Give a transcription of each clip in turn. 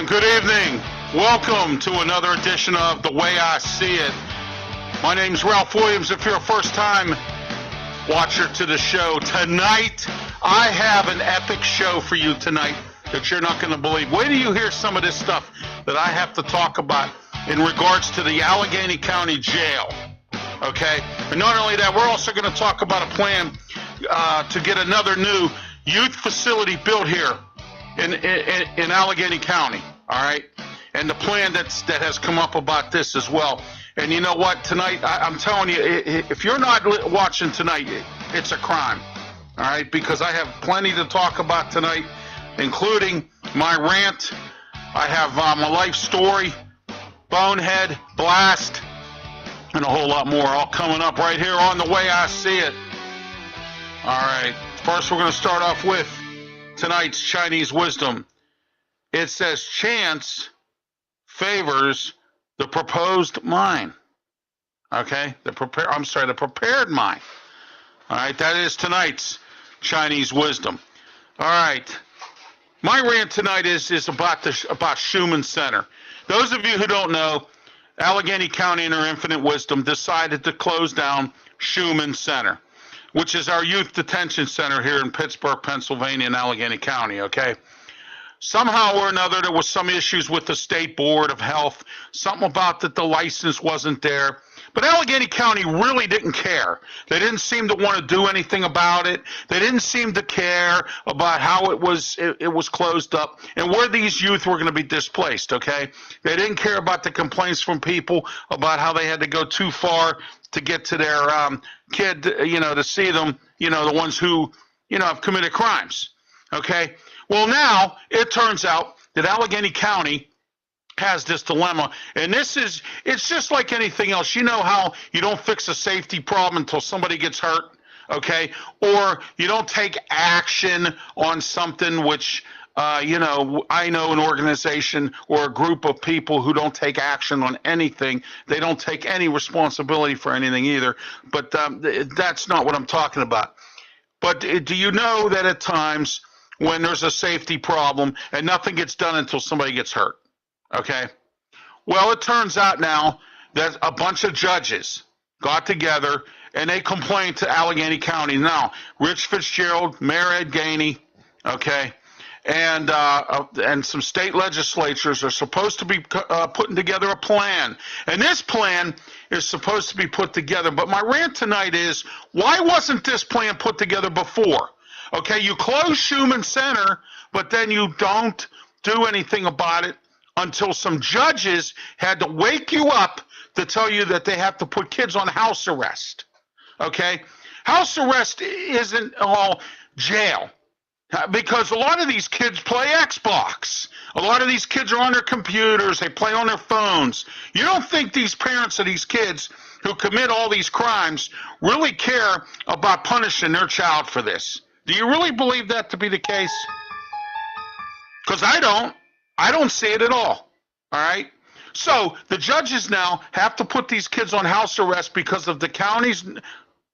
And good evening. Welcome to another edition of The Way I See It. My name's Ralph Williams. If you're a first-time watcher to the show, tonight I have an epic show for you tonight that you're not going to believe. Wait till you hear some of this stuff that I have to talk about in regards to the Allegheny County Jail. Okay? And not only that, we're also going to talk about a plan to get another new youth facility built here in Allegheny County, all right? And the plan that has come up about this as well. And you know what? Tonight, I'm telling you, if you're not watching tonight, it's a crime, all right? Because I have plenty to talk about tonight, including my rant. I have my life story, Bonehead, Blast, and a whole lot more, all coming up right here on The Way I See It. All right, first we're going to start off with tonight's Chinese wisdom. It says chance favors the proposed mind. Okay, the prepared mind. All right, that is tonight's Chinese wisdom. All right, my rant tonight is about Schumann Center. Those of you who don't know, Allegheny County in their infinite wisdom decided to close down Schumann Center, which is our youth detention center here in Pittsburgh, Pennsylvania, in Allegheny County, okay? Somehow or another, there was some issues with the State Board of Health, something about that the license wasn't there. But Allegheny County really didn't care. They didn't seem to want to do anything about it. They didn't seem to care about how it was closed up and where these youth were going to be displaced, okay? They didn't care about the complaints from people about how they had to go too far to get to their kid, to see them, the ones who, have committed crimes, okay? Well, now it turns out that Allegheny County has this dilemma, and it's just like anything else. You know how you don't fix a safety problem until somebody gets hurt, okay? Or you don't take action on something which, I know an organization or a group of people who don't take action on anything. They don't take any responsibility for anything either, but that's not what I'm talking about. But do you know that at times when there's a safety problem and nothing gets done until somebody gets hurt? Okay. Well, it turns out now that a bunch of judges got together and they complained to Allegheny County. Now, Rich Fitzgerald, Mayor Ed Gainey, okay, and some state legislatures are supposed to be putting together a plan. And this plan is supposed to be put together. But my rant tonight is, why wasn't this plan put together before? Okay, you close Schumann Center, but then you don't do anything about it until some judges had to wake you up to tell you that they have to put kids on house arrest. Okay? House arrest isn't all jail, because a lot of these kids play Xbox. A lot of these kids are on their computers. They play on their phones. You don't think these parents of these kids who commit all these crimes really care about punishing their child for this? Do you really believe that to be the case? Because I don't. I don't see it at all right? So the judges now have to put these kids on house arrest because of the county's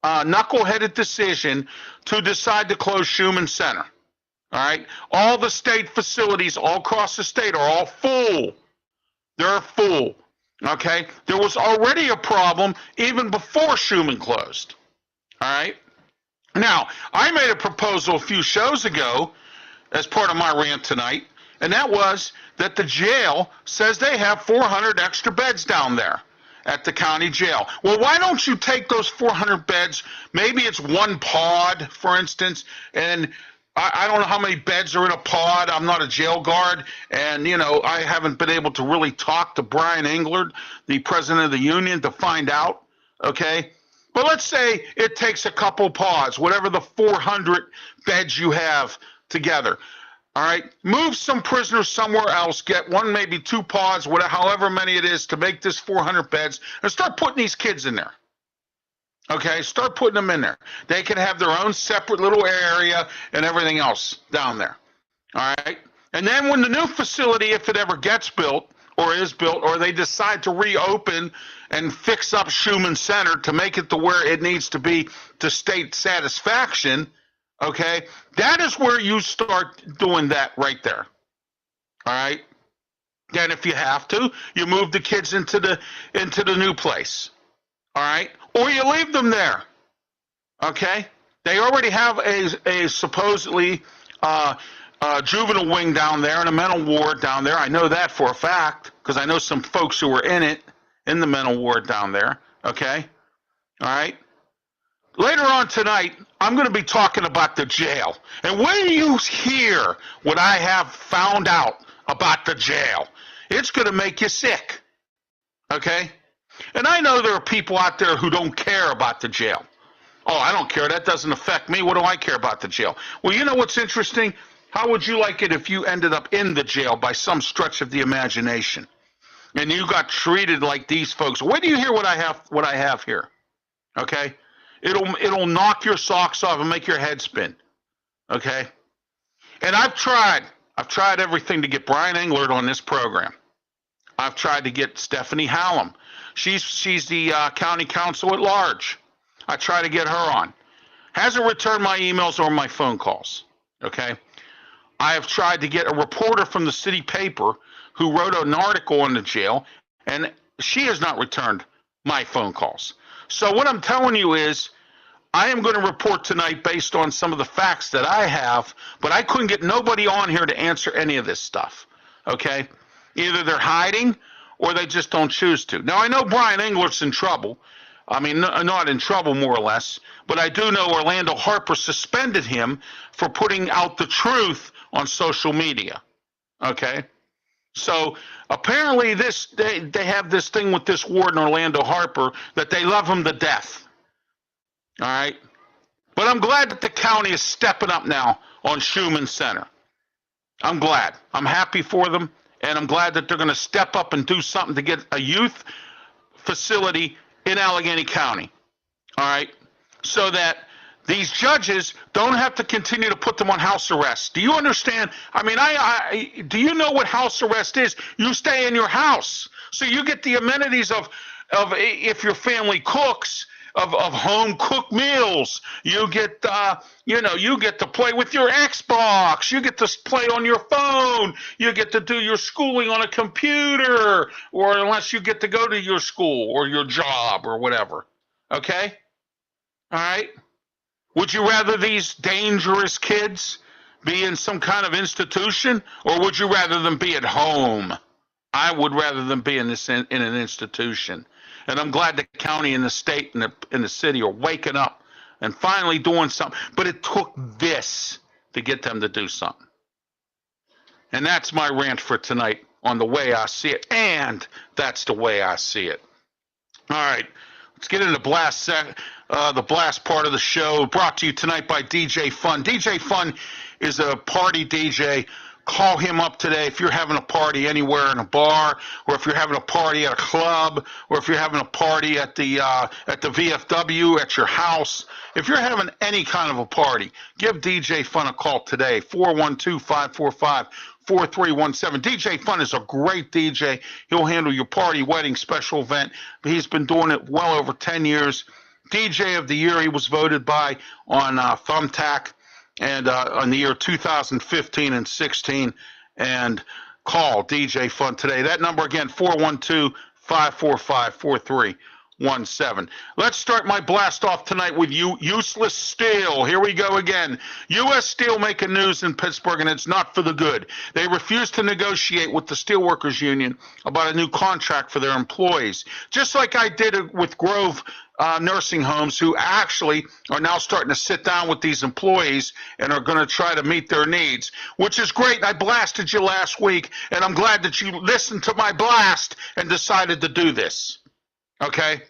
knuckleheaded decision to decide to close Schumann Center, all right? All the state facilities all across the state are all full. They're full, okay? There was already a problem even before Schumann closed, all right? Now, I made a proposal a few shows ago as part of my rant tonight, and that was that the jail says they have 400 extra beds down there at the county jail. Well, why don't you take those 400 beds, maybe it's one pod, for instance, and I don't know how many beds are in a pod. I'm not a jail guard, and, I haven't been able to really talk to Brian Englert, the president of the union, to find out, okay? But let's say it takes a couple pods, whatever the 400 beds you have together. All right, move some prisoners somewhere else, get one, maybe two pods, whatever, however many it is, to make this 400 beds, and start putting these kids in there. Okay, start putting them in there. They can have their own separate little area and everything else down there. All right, and then when the new facility, if it ever gets built or is built, or they decide to reopen and fix up Schumann Center to make it to where it needs to be to state satisfaction, okay, that is where you start doing that right there. All right? Then if you have to, you move the kids into the new place. All right? Or you leave them there. Okay? They already have a supposedly juvenile wing down there and a mental ward down there. I know that for a fact because I know some folks who were in the mental ward down there. Okay? All right? Later on tonight, I'm going to be talking about the jail. And when you hear what I have found out about the jail, it's going to make you sick. Okay? And I know there are people out there who don't care about the jail. Oh, I don't care. That doesn't affect me. What do I care about the jail? Well, you know what's interesting? How would you like it if you ended up in the jail by some stretch of the imagination? And you got treated like these folks. Wait till you hear what I have here. Okay? It'll knock your socks off and make your head spin. Okay? And I've tried everything to get Brian Englert on this program. I've tried to get Stephanie Hallam. She's the county counsel at large. I try to get her on. Hasn't returned my emails or my phone calls. Okay? I have tried to get a reporter from the city paper who wrote an article on the jail, and she has not returned my phone calls. So what I'm telling you is I am going to report tonight based on some of the facts that I have, but I couldn't get nobody on here to answer any of this stuff. Okay? Either they're hiding or they just don't choose to. Now, I know Brian Englert's in trouble. I mean, not in trouble, more or less, but I do know Orlando Harper suspended him for putting out the truth on social media. Okay? So apparently they have this thing with this warden, Orlando Harper, that they love him to death. All right? But I'm glad that the county is stepping up now on Schumann Center. I'm glad. I'm happy for them, and I'm glad that they're going to step up and do something to get a youth facility in Allegheny County, all right, so that these judges don't have to continue to put them on house arrest. Do you understand? I mean, do you know what house arrest is? You stay in your house, so you get the amenities of if your family cooks, of home cooked meals. You get, you get to play with your Xbox. You get to play on your phone. You get to do your schooling on a computer, or unless you get to go to your school or your job or whatever. Okay? All right? Would you rather these dangerous kids be in some kind of institution, or would you rather them be at home? I would rather them be in an institution. And I'm glad the county and the state and the city are waking up and finally doing something. But it took this to get them to do something. And that's my rant for tonight on the way I see it. And that's the way I see it. All right. Let's get into the blast part of the show, brought to you tonight by DJ Fun. DJ Fun is a party DJ. Call him up today if you're having a party anywhere in a bar, or if you're having a party at a club, or if you're having a party at the VFW at your house. If you're having any kind of a party, give DJ Fun a call today, 412-545-4317. DJ Fun is a great DJ. He'll handle your party, wedding, special event. He's been doing it well over 10 years. DJ of the Year he was voted by on Thumbtack. And on the year 2015 and 16, and call DJ Fun today. That number again, 412-545-4317. Let's start my blast off tonight with useless steel. Here we go again. U.S. Steel making news in Pittsburgh, and it's not for the good. They refuse to negotiate with the Steelworkers Union about a new contract for their employees, just like I did with Grove nursing homes, who actually are now starting to sit down with these employees and are going to try to meet their needs, which is great. I blasted you last week, and I'm glad that you listened to my blast and decided to do this. Okay?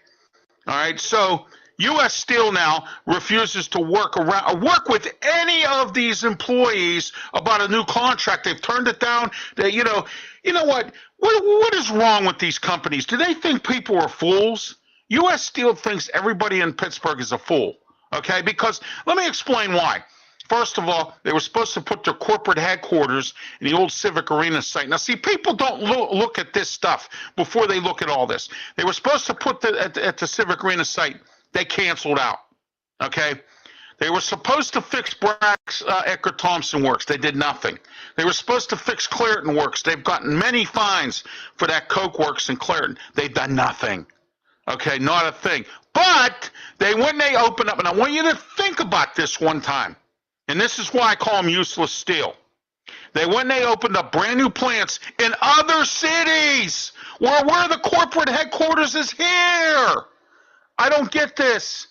All right, so U.S. Steel now refuses to work with any of these employees about a new contract. They've turned it down. You know what? What is wrong with these companies? Do they think people are fools? U.S. Steel thinks everybody in Pittsburgh is a fool, okay? Because let me explain why. First of all, they were supposed to put their corporate headquarters in the old Civic Arena site. Now, see, people don't look at this stuff before they look at all this. They were supposed to put at the Civic Arena site. They canceled out, okay? They were supposed to fix Brack's Eckert Thompson Works. They did nothing. They were supposed to fix Clairton Works. They've gotten many fines for that Coke Works in Clairton. They've done nothing. Okay, not a thing. But when they open up, and I want you to think about this one time, and this is why I call them useless steel. When they opened up brand new plants in other cities where the corporate headquarters is here. I don't get this.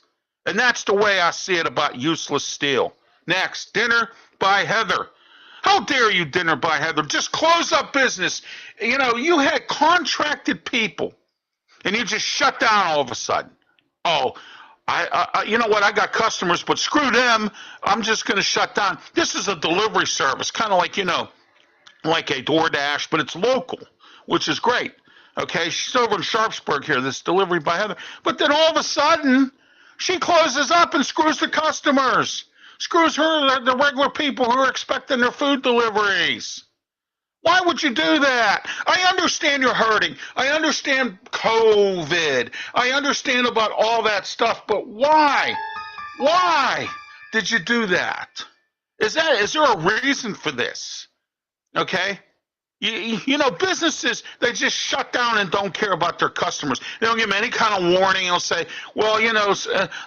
And that's the way I see it about useless steel. Next, Dinner by Heather. How dare you, Dinner by Heather? Just close up business. You know, you had contracted people, and you just shut down all of a sudden. Oh, you know what? I got customers, but screw them. I'm just going to shut down. This is a delivery service, kind of like, like a DoorDash, but it's local, which is great. Okay, she's over in Sharpsburg here, this delivery by Heather. But then all of a sudden, she closes up and screws the customers. Screws the regular people who are expecting their food deliveries. Why would you do that? I understand you're hurting. I understand COVID. I understand about all that stuff, but why? Why did you do that? Is there a reason for this? Okay? You know, businesses, they just shut down and don't care about their customers. They don't give them any kind of warning. They'll say, well,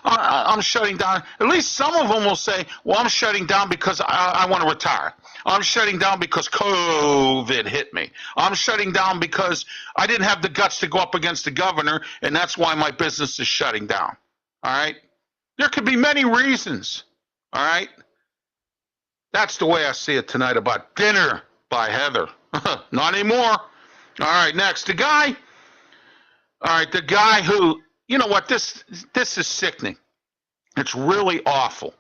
I'm shutting down. At least some of them will say, well, I'm shutting down because I want to retire. I'm shutting down because COVID hit me. I'm shutting down because I didn't have the guts to go up against the governor, and that's why my business is shutting down. All right? There could be many reasons. All right? That's the way I see it tonight about Dinner by Heather. Not anymore. All right, next. The guy who, you know what, this is sickening. It's really awful,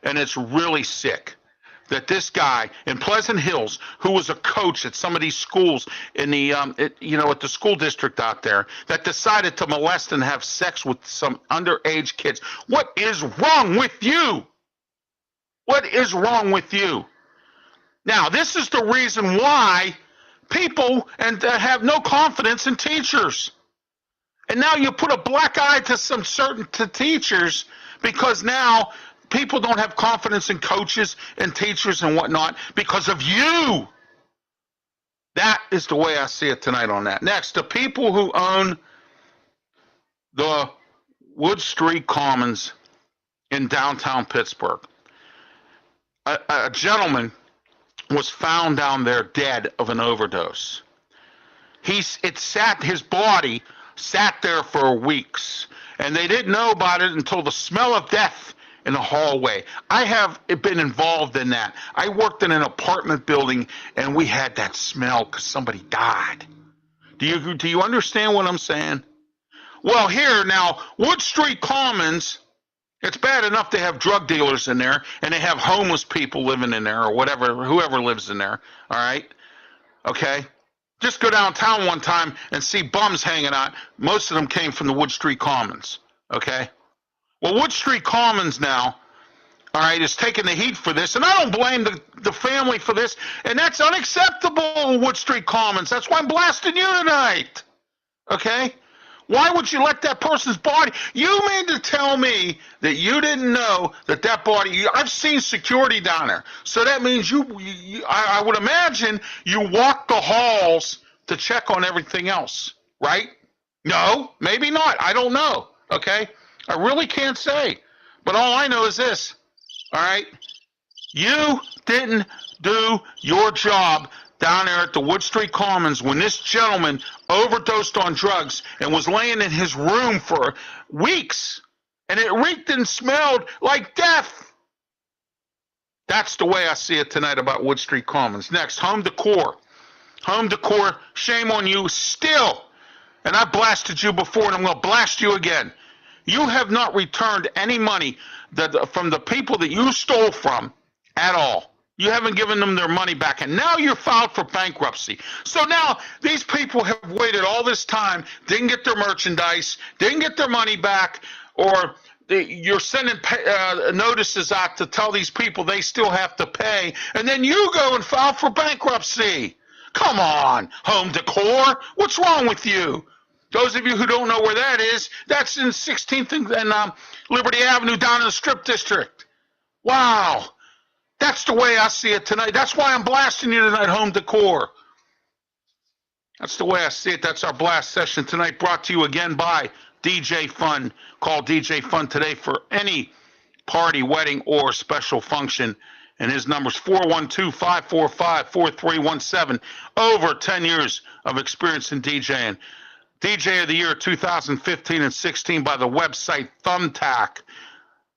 and it's really sick that this guy in Pleasant Hills, who was a coach at some of these schools in the, at the school district out there, that decided to molest and have sex with some underage kids. What is wrong with you? What is wrong with you? Now, this is the reason why people have no confidence in teachers. And now you put a black eye to some certain teachers because now people don't have confidence in coaches and teachers and whatnot because of you. That is the way I see it tonight on that. Next, the people who own the Wood Street Commons in downtown Pittsburgh. A gentleman was found down there dead of an overdose. His body sat there for weeks, and they didn't know about it until the smell of death in the hallway. I have been involved in that. I worked in an apartment building, and we had that smell because somebody died. Do you understand what I'm saying? Well, here now, Wood Street Commons. It's bad enough they have drug dealers in there, and they have homeless people living in there, or whoever lives in there, all right? Okay? Just go downtown one time and see bums hanging out. Most of them came from the Wood Street Commons, okay? Well, Wood Street Commons now, all right, is taking the heat for this, and I don't blame the family for this, and that's unacceptable, Wood Street Commons. That's why I'm blasting you tonight, okay? Why would you let that person's body? You mean to tell me that you didn't know that body? I've seen security down there, so that means I would imagine you walked the halls to check on everything else, right? No, maybe not. I don't know. Okay, I really can't say, but all I know is this. All right, you didn't do your job down there at the Wood Street Commons when this gentleman overdosed on drugs and was laying in his room for weeks, and it reeked and smelled like death. That's the way I see it tonight about Wood Street Commons. Next, home decor. Home decor, shame on you still. And I blasted you before, and I'm going to blast you again. You have not returned any money from the people that you stole from at all. You haven't given them their money back, and now you're filed for bankruptcy. So now these people have waited all this time, didn't get their merchandise, didn't get their money back, or you're sending notices out to tell these people they still have to pay, and then you go and file for bankruptcy. Come on, home decor. What's wrong with you? Those of you who don't know where that is, that's in 16th and Liberty Avenue down in the Strip District. Wow. That's the way I see it tonight. That's why I'm blasting you tonight, home decor. That's the way I see it. That's our blast session tonight, brought to you again by DJ Fun. Call DJ Fun today for any party, wedding, or special function. And his number's 412-545-4317. Over 10 years of experience in DJing. DJ of the Year 2015 and 16 by the website Thumbtack.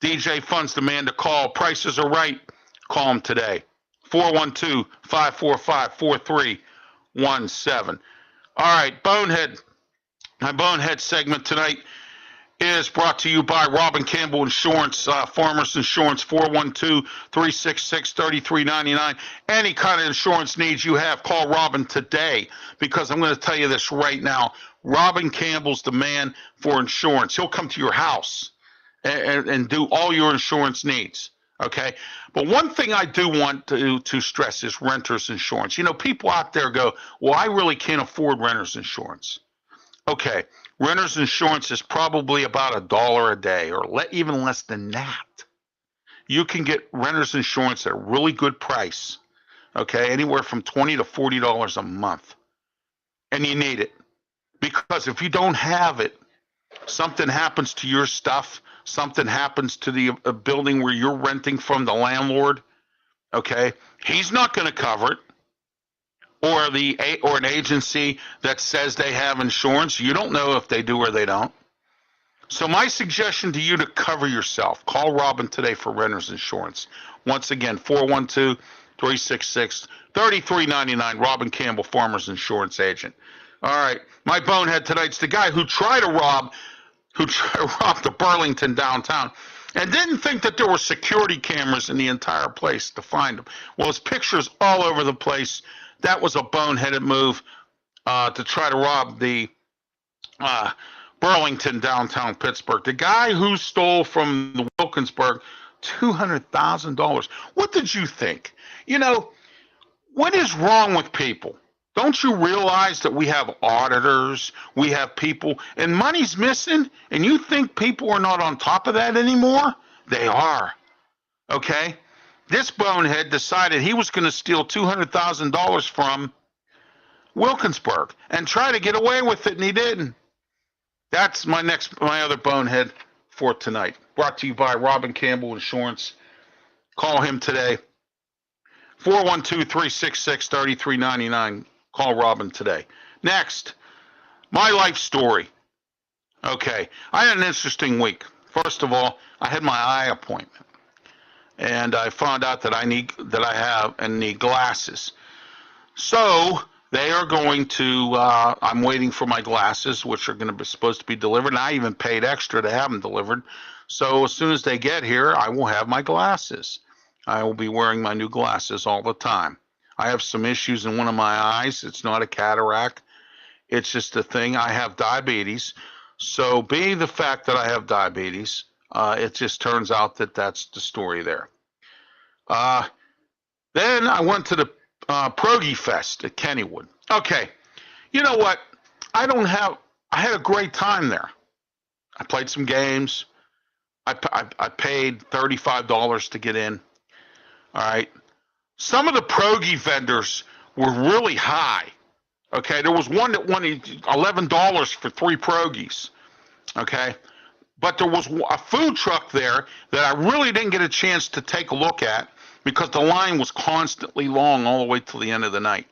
DJ Fun's the man to call. Prices are right. Call him today. 412-545-4317. All right, Bonehead. My Bonehead segment tonight is brought to you by Robin Campbell Insurance, Farmers Insurance, 412-366-3399. Any kind of insurance needs you have, call Robin today, because I'm going to tell you this right now. Robin Campbell's the man for insurance. He'll come to your house and do all your insurance needs, okay? But one thing I do want to stress is renter's insurance. You know, people out there go, well, I really can't afford renter's insurance. Okay, renter's insurance is probably about $1 a day, or even less than that. You can get renter's insurance at a really good price, okay, anywhere from $20 to $40 a month. And you need it, because if you don't have it, something happens to your stuff, something happens to the building where you're renting from the landlord, okay, he's not going to cover it. Or an agency that says they have insurance. You don't know if they do or they don't. So my suggestion to you to cover yourself, call Robin today for renter's insurance. Once again, 412-366-3399. Robin Campbell, Farmers Insurance Agent. All right, my bonehead tonight's the guy who tried to rob the Burlington downtown and didn't think that there were security cameras in the entire place to find him. Well, his picture's all over the place. That was a boneheaded move to try to rob the Burlington downtown Pittsburgh. The guy who stole from the Wilkinsburg $200,000. What did you think? You know, what is wrong with people? Don't you realize that we have auditors, we have people, and money's missing, and you think people are not on top of that anymore? They are, okay? This bonehead decided he was going to steal $200,000 from Wilkinsburg and try to get away with it, and he didn't. That's my other bonehead for tonight. Brought to you by Robin Campbell Insurance. Call him today. 412-366-3399. Call Robin today. Next, my life story. Okay, I had an interesting week. First of all, I had my eye appointment. And I found out that I need glasses. So they are going to. I'm waiting for my glasses, which are going to be supposed to be delivered. And I even paid extra to have them delivered. So as soon as they get here, I will have my glasses. I will be wearing my new glasses all the time. I have some issues in one of my eyes. It's not a cataract. It's just a thing. I have diabetes. So being the fact that I have diabetes, it just turns out that that's the story there. Then I went to the Pierogi Fest at Kennywood. Okay, you know what? I had a great time there. I played some games. I paid $35 to get in. All right. Some of the pierogi vendors were really high. Okay, there was one that wanted $11 for 3 pierogies. Okay. But there was a food truck there that I really didn't get a chance to take a look at because the line was constantly long all the way till the end of the night.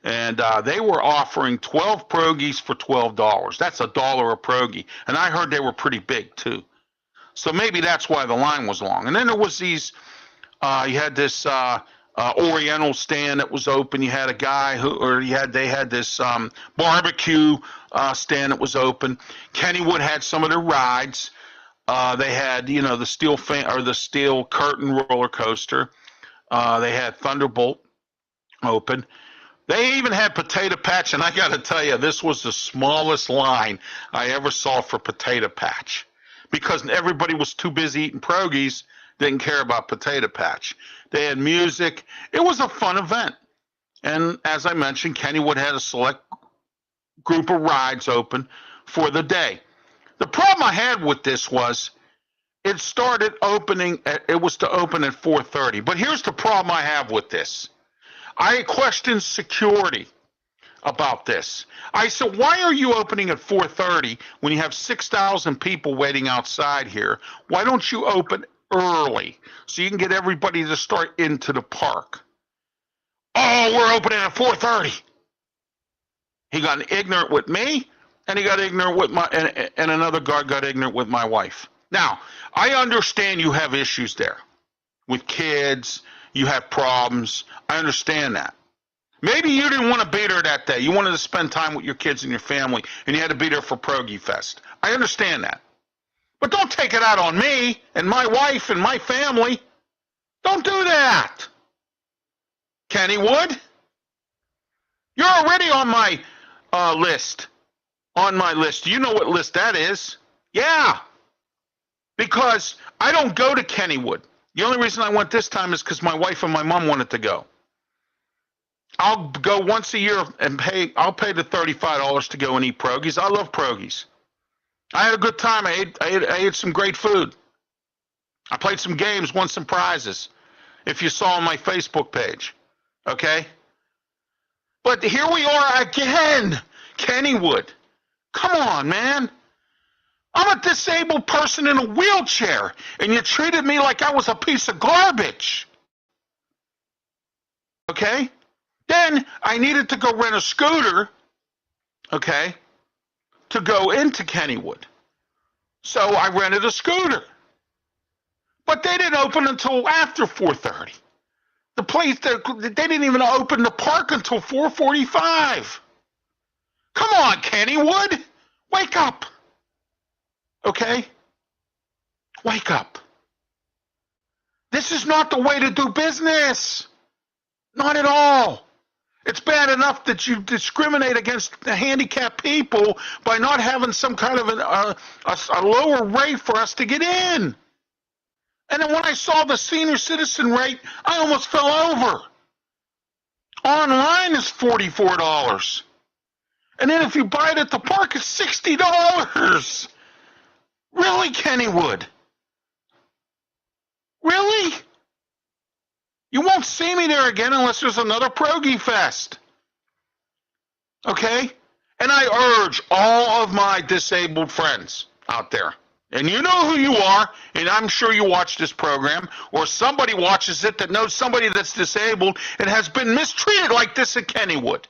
And they were offering 12 pierogies for $12. That's $1 a pierogi. And I heard they were pretty big too. So maybe that's why the line was long. And then there was these, you had this Oriental stand that was open. You had a guy they had this barbecue stand that was open. Kennywood had some of their rides. They had, the steel curtain roller coaster. They had Thunderbolt open. They even had Potato Patch, and I got to tell you, this was the smallest line I ever saw for Potato Patch because everybody was too busy eating pierogies, didn't care about Potato Patch. They had music. It was a fun event. And as I mentioned, Kennywood had a select group of rides open for the day. The problem I had with this was It started opening it was to open at 4:30. But here's the problem I have with this. I questioned security about this. I said, "Why are you opening at 4:30 when you have 6,000 people waiting outside here? Why don't you open early so you can get everybody to start into the park?" "Oh, we're opening at 4:30." He got ignorant with me, and he got ignorant with and another guard got ignorant with my wife. Now, I understand you have issues there with kids. You have problems. I understand that. Maybe you didn't want to be there that day. You wanted to spend time with your kids and your family, and you had to be there for Progie Fest. I understand that. But don't take it out on me and my wife and my family. Don't do that. Kennywood, you're already on my list. On my list. Do you know what list that is? Yeah. Because I don't go to Kennywood. The only reason I went this time is because my wife and my mom wanted to go. I'll go once a year and I'll pay the $35 to go and eat Progies. I love Progies. I had a good time. I ate some great food. I played some games, won some prizes. If you saw on my Facebook page. Okay? But here we are again. Kennywood. Come on, man. I'm a disabled person in a wheelchair, and you treated me like I was a piece of garbage. Okay? Then I needed to go rent a scooter, okay, to go into Kennywood. So I rented a scooter. But they didn't open until after 4:30. The place, they didn't even open the park until 4:45. Come on, Kennywood. Wake up. Okay? Wake up. This is not the way to do business. Not at all. It's bad enough that you discriminate against the handicapped people by not having some kind of a lower rate for us to get in. And then when I saw the senior citizen rate, I almost fell over. Online is $44. And then if you buy it at the park, it's $60. Really, Kennywood? Really? You won't see me there again unless there's another Progie Fest. Okay? And I urge all of my disabled friends out there, and you know who you are, and I'm sure you watch this program, or somebody watches it that knows somebody that's disabled and has been mistreated like this at Kennywood.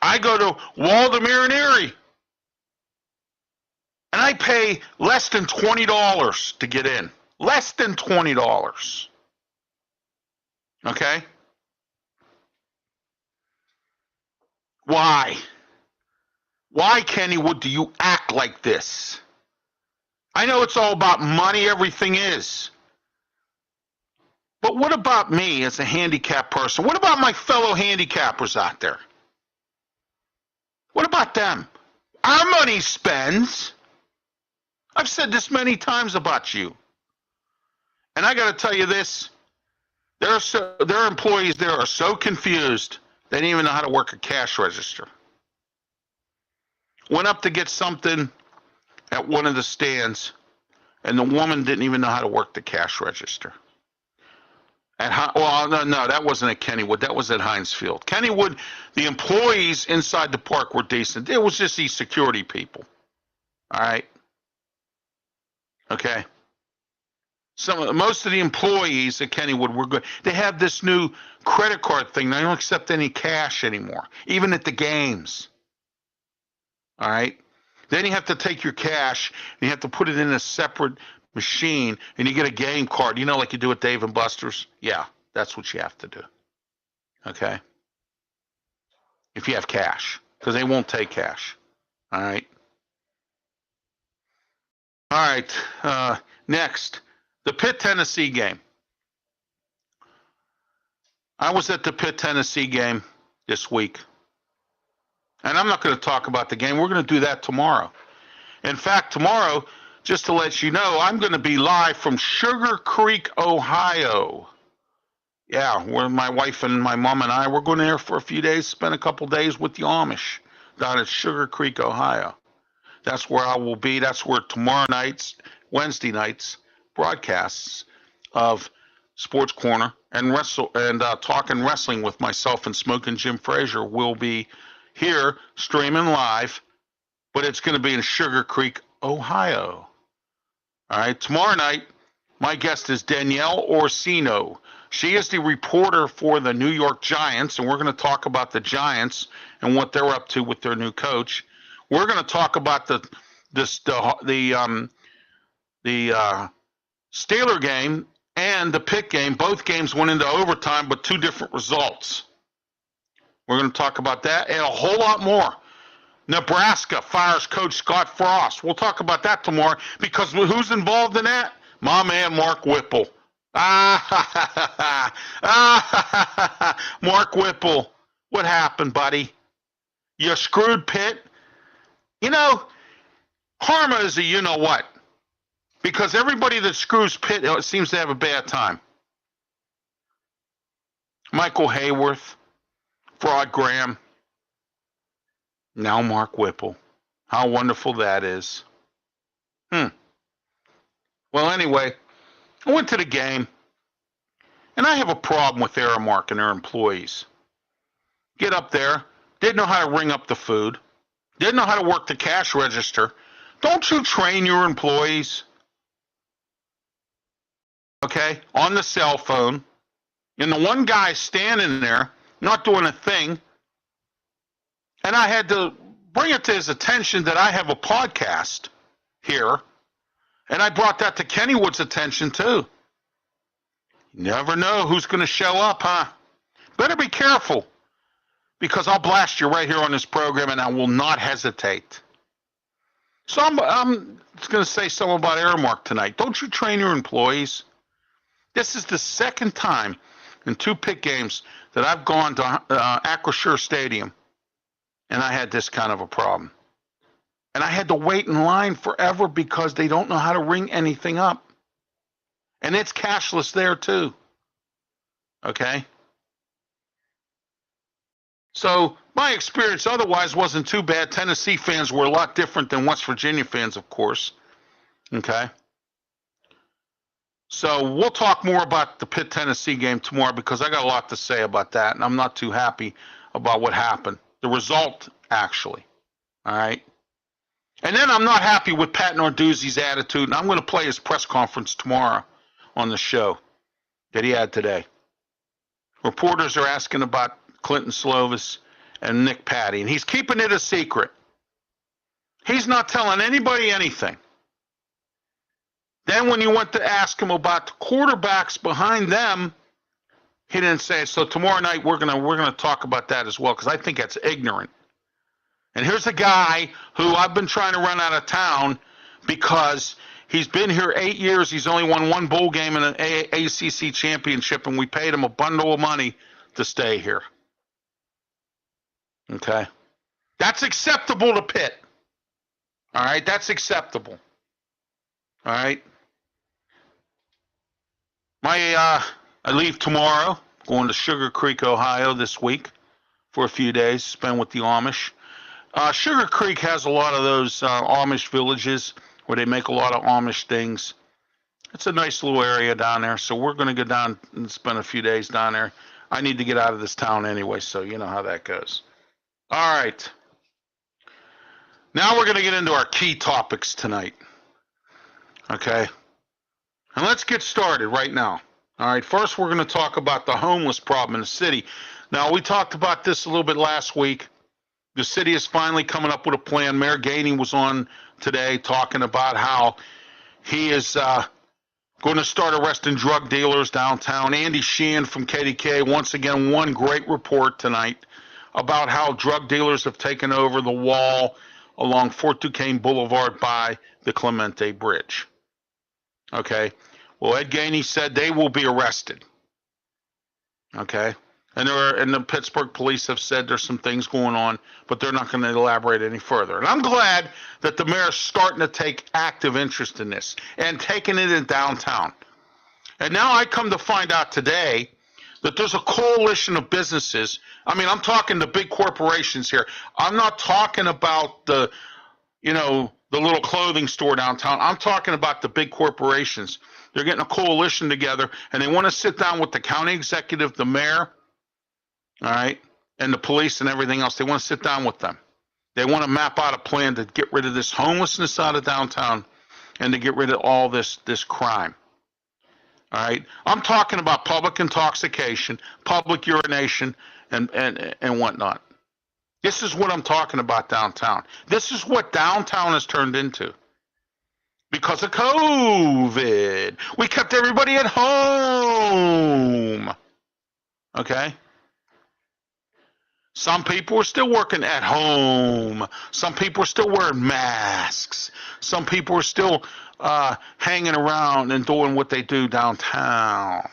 I go to Waldemere and Erie, and I pay less than $20 to get in. Less than $20. Okay? Why? Why, Kennywood, do you act like this? I know it's all about money, everything is. But what about me as a handicapped person? What about my fellow handicappers out there? What about them? Our money spends. I've said this many times about you. And I got to tell you this, their employees there are so confused, they didn't even know how to work a cash register. Went up to get something at one of the stands, and the woman didn't even know how to work the cash register. No, that wasn't at Kennywood. That was at Heinz Field. Kennywood, the employees inside the park were decent. It was just these security people. All right? Okay? Most of the employees at Kennywood were good. They have this new credit card thing. They don't accept any cash anymore, even at the games. All right? Then you have to take your cash and you have to put it in a separate machine, and you get a game card, like you do at Dave & Buster's? Yeah, that's what you have to do. Okay? If you have cash, because they won't take cash. All right? All right, next. The Pitt, Tennessee game. I was at the Pitt, Tennessee game this week. And I'm not going to talk about the game. We're going to do that tomorrow. In fact, tomorrow, just to let you know, I'm going to be live from Sugar Creek, Ohio. Yeah, where my wife and my mom and I, we're going there for a few days, spend a couple days with the Amish down at Sugar Creek, Ohio. That's where I will be. That's where tomorrow night's, Wednesday night's broadcasts of Sports Corner and talking wrestling with myself and Smoking Jim Frazier will be here streaming live, but it's going to be in Sugar Creek, Ohio. All right, tomorrow night, my guest is Danielle Orsino. She is the reporter for the New York Giants, and we're going to talk about the Giants and what they're up to with their new coach. We're going to talk about the Steeler game and the Pitt game. Both games went into overtime, but two different results. We're going to talk about that and a whole lot more. Nebraska fires Coach Scott Frost. We'll talk about that tomorrow because who's involved in that? My man, Mark Whipple. Mark Whipple. What happened, buddy? You screwed Pitt? You know, karma is a you-know-what. Because everybody that screws Pitt seems to have a bad time. Michael Hayworth, Fraud Graham, now Mark Whipple. How wonderful that is. Well, anyway, I went to the game, and I have a problem with Aramark and their employees. Get up there, didn't know how to ring up the food, didn't know how to work the cash register. Don't you train your employees? Okay, on the cell phone, and the one guy standing there, not doing a thing, and I had to bring it to his attention that I have a podcast here, and I brought that to Kennywood's attention too. You never know who's going to show up, huh? Better be careful, because I'll blast you right here on this program, and I will not hesitate. So I'm going to say something about Aramark tonight. Don't you train your employees? This is the second time in two Pitt games that I've gone to Acrisure Stadium, and I had this kind of a problem. And I had to wait in line forever because they don't know how to ring anything up. And it's cashless there too. Okay? So my experience otherwise wasn't too bad. Tennessee fans were a lot different than West Virginia fans, of course. Okay? So we'll talk more about the Pitt-Tennessee game tomorrow because I got a lot to say about that, and I'm not too happy about what happened. The result, actually. All right? And then I'm not happy with Pat Narduzzi's attitude, and I'm going to play his press conference tomorrow on the show that he had today. Reporters are asking about Clinton Slovis and Nick Patty, and he's keeping it a secret. He's not telling anybody anything. Then when you went to ask him about the quarterbacks behind them, he didn't say it. So tomorrow night we're gonna talk about that as well because I think that's ignorant. And here's a guy who I've been trying to run out of town because he's been here 8 years. He's only won one bowl game in an ACC championship, and we paid him a bundle of money to stay here. Okay? That's acceptable to Pitt. All right? That's acceptable. All right? I leave tomorrow, going to Sugar Creek, Ohio this week for a few days, spend with the Amish. Sugar Creek has a lot of those Amish villages where they make a lot of Amish things. It's a nice little area down there, so we're going to go down and spend a few days down there. I need to get out of this town anyway, so you know how that goes. All right. Now we're going to get into our key topics tonight. Okay? And let's get started right now. All right, first we're going to talk about the homeless problem in the city. Now, we talked about this a little bit last week. The city is finally coming up with a plan. Mayor Gainey was on today talking about how he is going to start arresting drug dealers downtown. Andy Sheehan from KDK, once again, one great report tonight about how drug dealers have taken over the wall along Fort Duquesne Boulevard by the Clemente Bridge. Okay? Well, Ed Gainey said they will be arrested. Okay? And the Pittsburgh police have said there's some things going on, but they're not going to elaborate any further. And I'm glad that the mayor's starting to take active interest in this and taking it in downtown. And now I come to find out today that there's a coalition of businesses. I mean, I'm talking the big corporations here. I'm not talking about the the little clothing store downtown. I'm talking about the big corporations. They're getting a coalition together, and they want to sit down with the county executive, the mayor, all right, and the police and everything else. They want to sit down with them. They want to map out a plan to get rid of this homelessness out of downtown and to get rid of all this crime. All right, I'm talking about public intoxication, public urination, and whatnot. This is what I'm talking about downtown. This is what downtown has turned into. Because of COVID, we kept everybody at home. Okay? Some people are still working at home. Some people are still wearing masks. Some people are still hanging around and doing what they do downtown.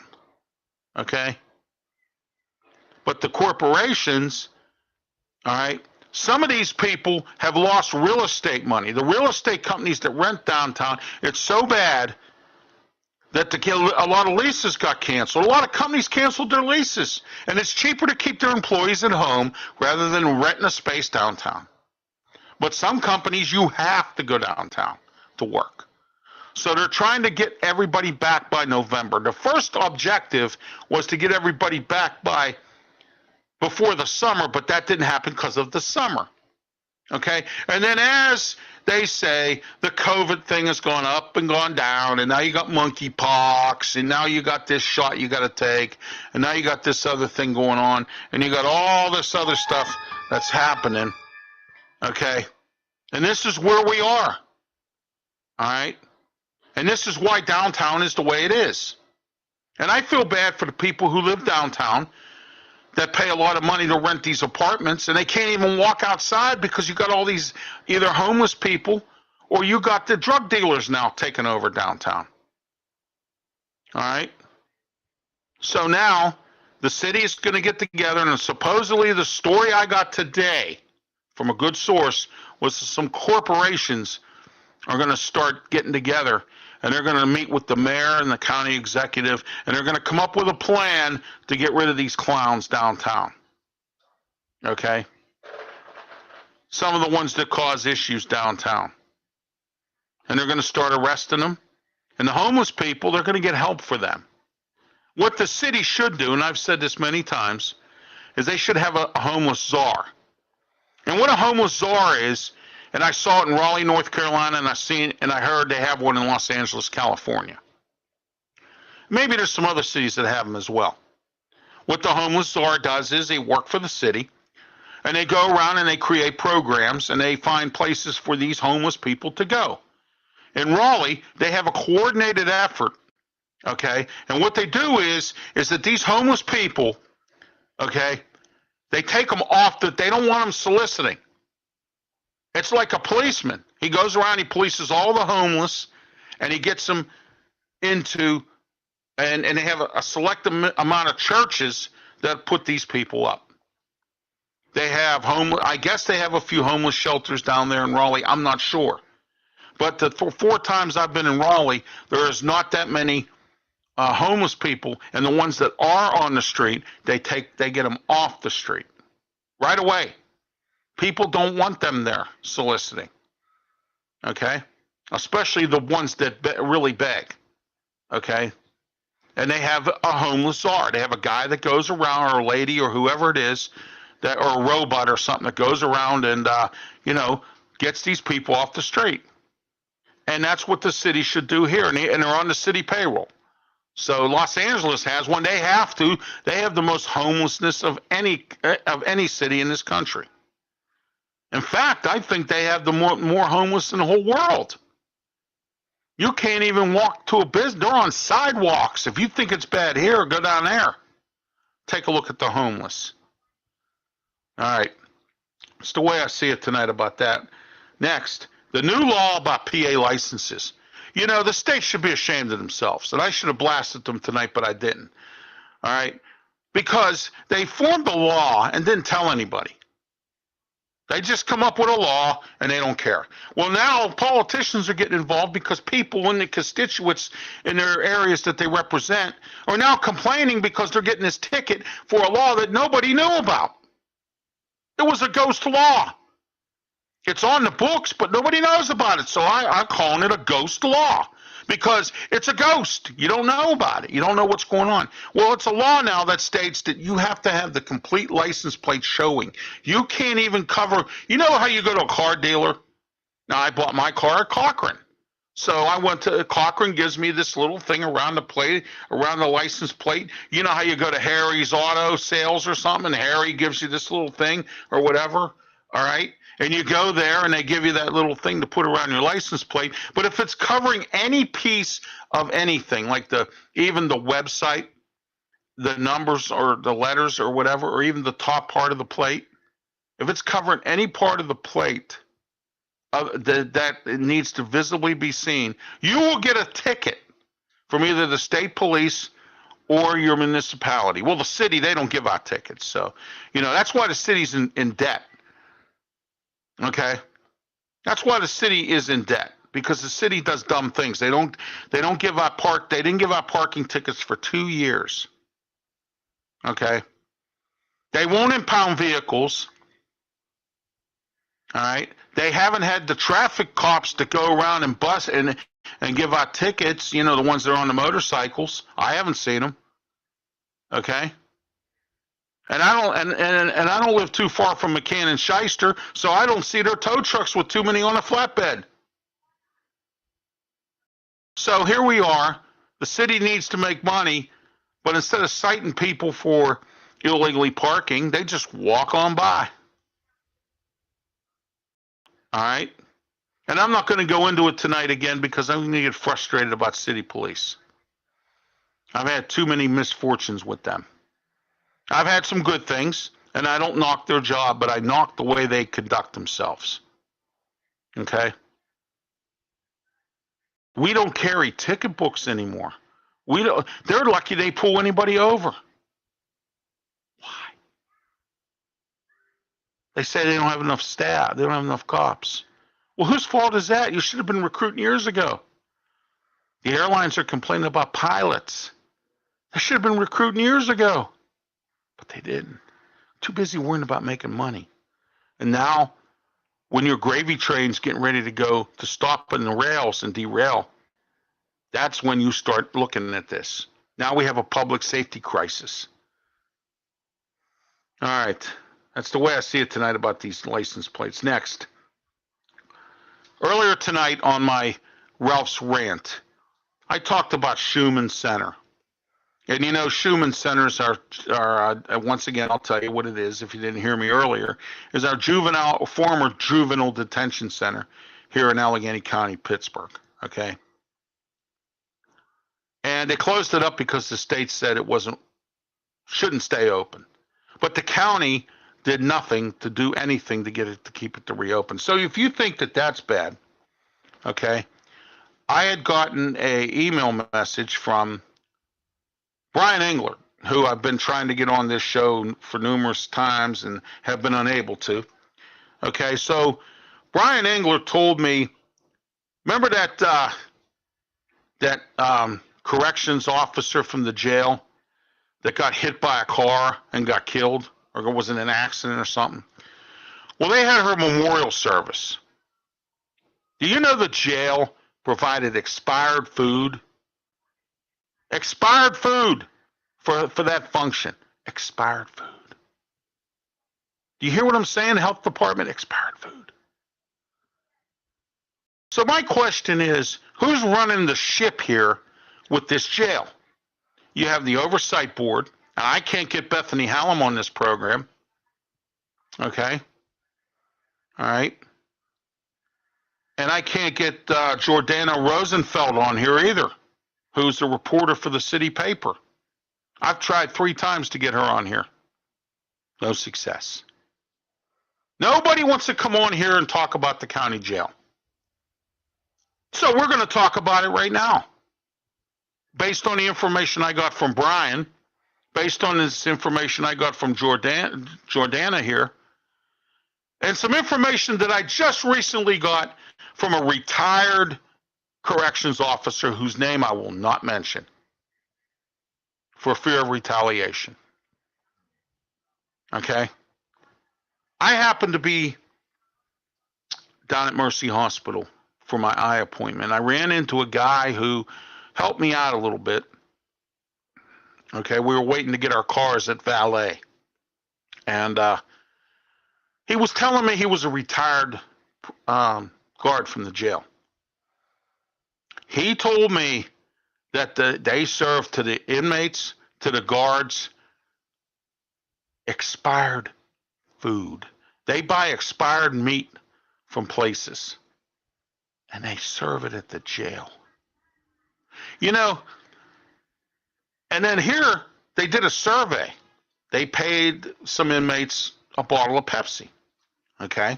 Okay? But the corporations, all right, some of these people have lost real estate money. The real estate companies that rent downtown, it's so bad that a lot of leases got canceled. A lot of companies canceled their leases. And it's cheaper to keep their employees at home rather than renting a space downtown. But some companies, you have to go downtown to work. So they're trying to get everybody back by November. The first objective was to get everybody back by before the summer, but that didn't happen because of the summer. Okay? And then as they say, the COVID thing has gone up and gone down, and now you got monkeypox, and now you got this shot you got to take, and now you got this other thing going on, and you got all this other stuff that's happening. Okay? And this is where we are. All right? And this is why downtown is the way it is. And I feel bad for the people who live downtown that pay a lot of money to rent these apartments, and they can't even walk outside because you got all these either homeless people or you got the drug dealers now taking over downtown. All right? So now the city is going to get together, and supposedly the story I got today from a good source was some corporations are going to start getting together, and they're going to meet with the mayor and the county executive, and they're going to come up with a plan to get rid of these clowns downtown. Okay? Some of the ones that cause issues downtown. And they're going to start arresting them. And the homeless people, they're going to get help for them. What the city should do, and I've said this many times, is they should have a homeless czar. And what a homeless czar is, and I saw it in Raleigh, North Carolina, and I heard they have one in Los Angeles, California. Maybe there's some other cities that have them as well. What the homeless czar does is they work for the city, and they go around and they create programs, and they find places for these homeless people to go. In Raleigh, they have a coordinated effort, okay? And what they do is that these homeless people, okay, they take them off, they don't want them soliciting. It's like a policeman. He goes around, he polices all the homeless, and he gets them into, and they have a select amount of churches that put these people up. They have I guess they have a few homeless shelters down there in Raleigh. I'm not sure. But the 4 times I've been in Raleigh, there is not that many homeless people, and the ones that are on the street, they get them off the street right away. People don't want them there soliciting, okay? Especially the ones that really beg, okay? And they have a homeless czar. They have a guy that goes around, or a lady, or whoever it is, or a robot or something that goes around and, gets these people off the street. And that's what the city should do here, and they're on the city payroll. So Los Angeles has one. They have to. They have the most homelessness of any city in this country. In fact, I think they have the more homeless in the whole world. You can't even walk to a business. They're on sidewalks. If you think it's bad here, go down there. Take a look at the homeless. All right. It's the way I see it tonight about that. Next, the new law about PA licenses. The state should be ashamed of themselves, and I should have blasted them tonight, but I didn't. All right? Because they formed a law and didn't tell anybody. They just come up with a law, and they don't care. Well, now politicians are getting involved because people in the constituents in their areas that they represent are now complaining because they're getting this ticket for a law that nobody knew about. It was a ghost law. It's on the books, but nobody knows about it. So I'm calling it a ghost law because it's a ghost. You don't know about it. You don't know what's going on. Well, it's a law now that states that you have to have the complete license plate showing. You can't even cover, you know how you go to a car dealer? Now, I bought my car at Cochrane. So I went to Cochrane, gives me this little thing around the plate, around the license plate. You know how you go to Harry's Auto Sales or something, and Harry gives you this little thing or whatever, all right? And you go there and they give you that little thing to put around your license plate. But if it's covering any piece of anything, like even the website, the numbers or the letters or whatever, or even the top part of the plate, if it's covering any part of the plate, that it needs to visibly be seen, you will get a ticket from either the state police or your municipality. Well, the city, they don't give out tickets. So, that's why the city's in debt. Okay? That's why the city is in debt, because the city does dumb things. They don't give out they didn't give out parking tickets for 2 years. Okay? They won't impound vehicles. All right? They haven't had the traffic cops to go around and bust and give out tickets, the ones that are on the motorcycles. I haven't seen them. Okay? And I don't live too far from McCann and Shyster, so I don't see their tow trucks with too many on a flatbed. So here we are. The city needs to make money, but instead of citing people for illegally parking, they just walk on by. All right? And I'm not going to go into it tonight again because I'm going to get frustrated about city police. I've had too many misfortunes with them. I've had some good things, and I don't knock their job, but I knock the way they conduct themselves. Okay? We don't carry ticket books anymore. They're lucky they pull anybody over. Why? They say they don't have enough staff. They don't have enough cops. Well, whose fault is that? You should have been recruiting years ago. The airlines are complaining about pilots. They should have been recruiting years ago. But they didn't. Too busy worrying about making money. And now, when your gravy train's getting ready to go to stop on the rails and derail, that's when you start looking at this. Now we have a public safety crisis. All right. That's the way I see it tonight about these license plates. Next. Earlier tonight on my Ralph's Rant, I talked about Schumann Center. And Schumann Centers are once again, I'll tell you what it is if you didn't hear me earlier, is our former juvenile detention center here in Allegheny County, Pittsburgh. Okay. And they closed it up because the state said it shouldn't stay open. But the county did nothing to do anything to keep it to reopen. So if you think that that's bad, okay, I had gotten an email message from Brian Engler, who I've been trying to get on this show for numerous times and have been unable to. Okay, so Brian Engler told me, remember that corrections officer from the jail that got hit by a car and got killed, or was in an accident or something? Well, they had her memorial service. Do you know the jail provided expired food? Expired food for that function. Expired food. Do you hear what I'm saying? Health department, expired food. So my question is, who's running the ship here with this jail? You have the oversight board, and I can't get Bethany Hallam on this program. Okay? All right? And I can't get Jordana Rosenfeld on here either, who's the reporter for the city paper. I've tried 3 times to get her on here. No success. Nobody wants to come on here and talk about the county jail. So we're going to talk about it right now. Based on the information I got from Brian, based on this information I got from Jordana here, and some information that I just recently got from a retired corrections officer whose name I will not mention for fear of retaliation. Okay? I happen to be down at Mercy Hospital for my eye appointment. I ran into a guy who helped me out a little bit. Okay, we were waiting to get our cars at valet. And he was telling me he was a retired guard from the jail. He told me that they serve to the inmates, to the guards, expired food. They buy expired meat from places, and they serve it at the jail. You know, and then here they did a survey. They paid some inmates a bottle of Pepsi. Okay?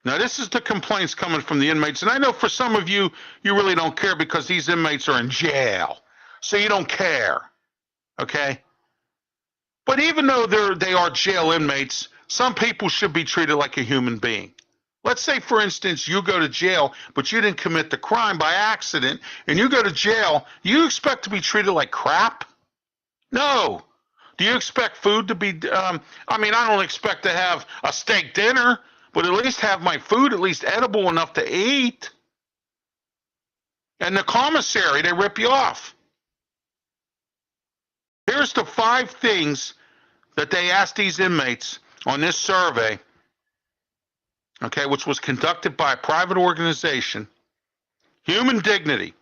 Now, this is the complaints coming from the inmates. And I know for some of you, you really don't care because these inmates are in jail. So you don't care. Okay? But even though they are jail inmates, some people should be treated like a human being. Let's say, for instance, you go to jail, but you didn't commit the crime by accident, and you go to jail, you expect to be treated like crap? No. Do you expect food to be, I don't expect to have a steak dinner, but at least have my food at least edible enough to eat. And the commissary, they rip you off. Here's the 5 things that they asked these inmates on this survey, okay, which was conducted by a private organization. Human dignity.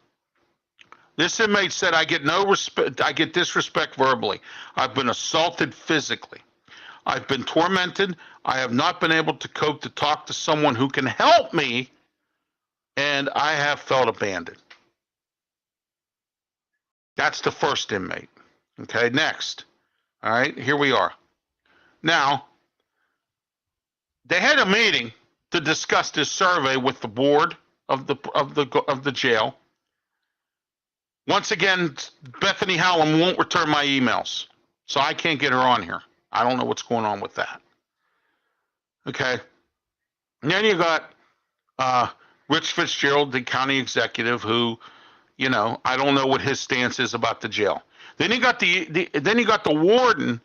This inmate said, I get no respect, I get disrespect verbally. I've been assaulted physically. I've been tormented. I have not been able to cope to talk to someone who can help me, and I have felt abandoned. That's the first inmate. Okay, next. All right, here we are. Now, they had a meeting to discuss this survey with the board of the jail. Once again, Bethany Hallam won't return my emails, so I can't get her on here. I don't know what's going on with that. Okay. And then you got Rich Fitzgerald, the county executive, who, I don't know what his stance is about the jail. Then you got the warden,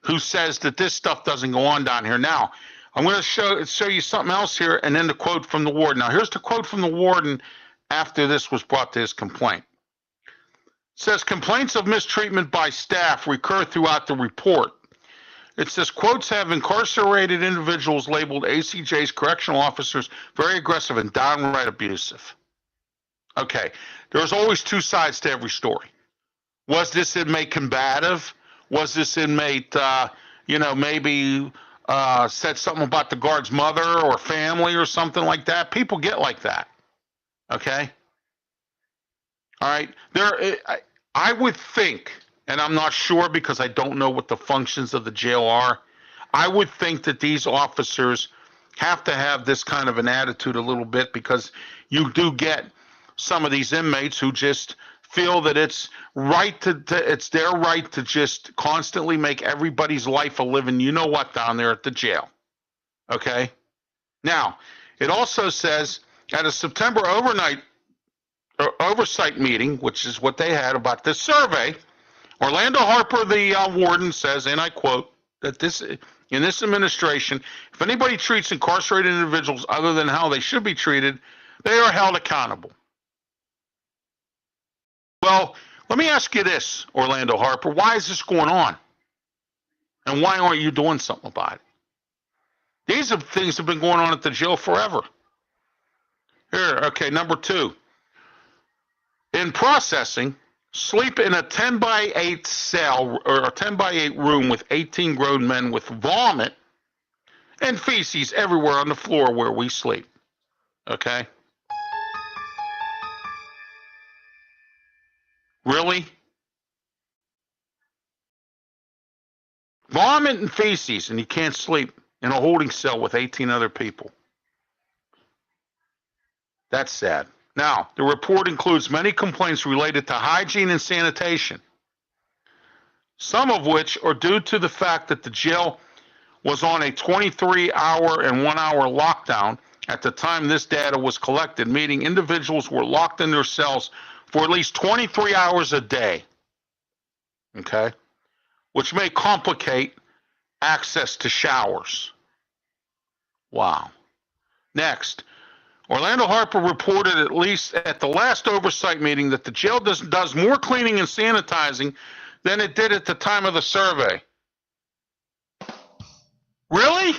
who says that this stuff doesn't go on down here. Now, I'm going to show you something else here, and then the quote from the warden. Now, here's the quote from the warden after this was brought to his complaint. It says, complaints of mistreatment by staff recur throughout the report. It says, quotes have incarcerated individuals labeled ACJ's correctional officers very aggressive and downright abusive. Okay, there's always 2 sides to every story. Was this inmate combative? Was this inmate, maybe said something about the guard's mother or family or something like that? People get like that. Okay? All right? I would think, and I'm not sure because I don't know what the functions of the jail are, I would think that these officers have to have this kind of an attitude a little bit, because you do get some of these inmates who just feel that it's it's their right to just constantly make everybody's life a living, you know what, down there at the jail. Okay? Now, it also says at a September oversight meeting, which is what they had about this survey, Orlando Harper, the warden, says, and I quote, that in this administration, if anybody treats incarcerated individuals other than how they should be treated, they are held accountable. Well, let me ask you this, Orlando Harper. Why is this going on? And why aren't you doing something about it? These are things that have been going on at the jail forever. Here, okay, number 2. In processing, sleep in a 10-by-8 cell or a 10-by-8 room with 18 grown men with vomit and feces everywhere on the floor where we sleep. Okay? Really? Vomit and feces, and you can't sleep in a holding cell with 18 other people. That's sad. Now, the report includes many complaints related to hygiene and sanitation, some of which are due to the fact that the jail was on a 23-hour and 1-hour lockdown at the time this data was collected, meaning individuals were locked in their cells for at least 23 hours a day, okay, which may complicate access to showers. Wow. Next, Orlando Harper reported, at least at the last oversight meeting, that the jail does more cleaning and sanitizing than it did at the time of the survey. Really?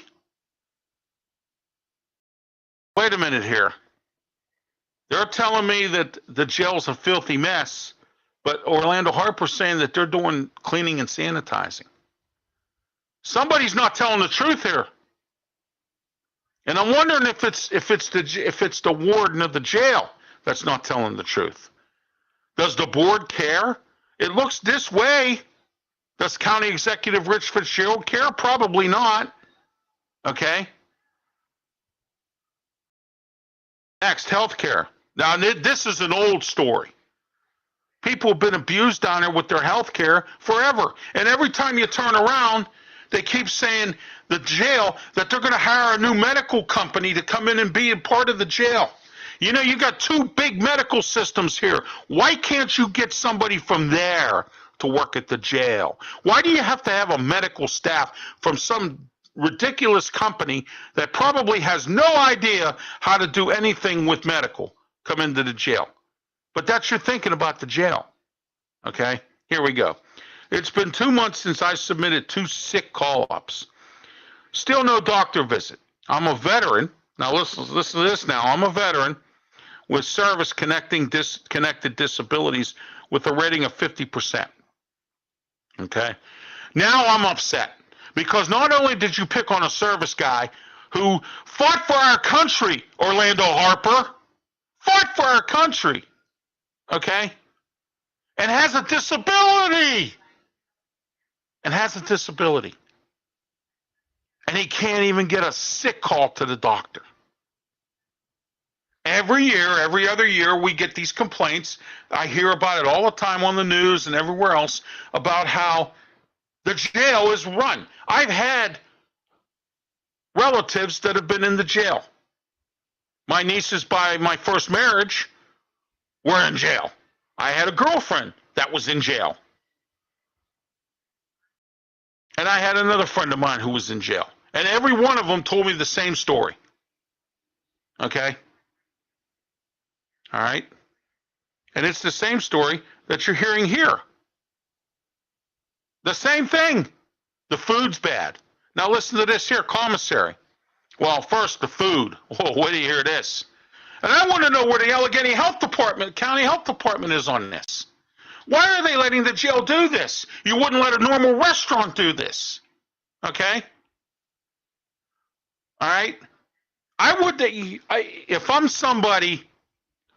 Wait a minute here. They're telling me that the jail's a filthy mess, but Orlando Harper's saying that they're doing cleaning and sanitizing. Somebody's not telling the truth here. And I'm wondering if it's the warden of the jail that's not telling the truth. Does the board care? It looks this way. Does County Executive Rich Fitzgerald care? Probably not. Okay. Next, healthcare. Now, this is an old story. People have been abused down there with their healthcare forever. And every time you turn around, they keep saying the jail that they're going to hire a new medical company to come in and be a part of the jail. You know, you got two big medical systems here. Why can't you get somebody from there to work at the jail? Why do you have to have a medical staff from some ridiculous company that probably has no idea how to do anything with medical come into the jail? But that's your thinking about the jail. Okay, here we go. It's been 2 months since I submitted 2 sick call-ups. Still no doctor visit. I'm a veteran. Now listen to this now. I'm a veteran with service connected disabilities with a rating of 50%. Okay? Now I'm upset because not only did you pick on a service guy who fought for our country, Orlando Harper, fought for our country, okay, and has a disability. And he can't even get a sick call to the doctor. Every year, every other year, we get these complaints. I hear about it all the time on the news and everywhere else about how the jail is run. I've had relatives that have been in the jail. My nieces by my first marriage were in jail. I had a girlfriend that was in jail. And I had another friend of mine who was in jail. And every one of them told me the same story. Okay? All right? And it's the same story that you're hearing here. The same thing. The food's bad. Now listen to this here, commissary. Well, first, the food. Oh, wait till you hear this. And I want to know where the Allegheny County Health Department is on this. Why are they letting the jail do this? You wouldn't let a normal restaurant do this. Okay? All right? If I'm somebody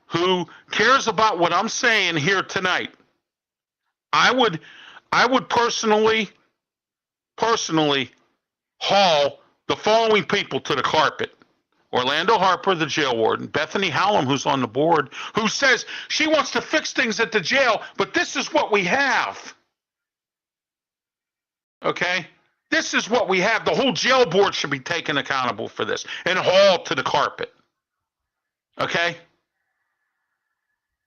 who cares about what I'm saying here tonight, I would personally haul the following people to the carpet. Orlando Harper, the jail warden, Bethany Hallam, who's on the board, who says she wants to fix things at the jail, but this is what we have. Okay? This is what we have. The whole jail board should be taken accountable for this and hauled to the carpet. Okay?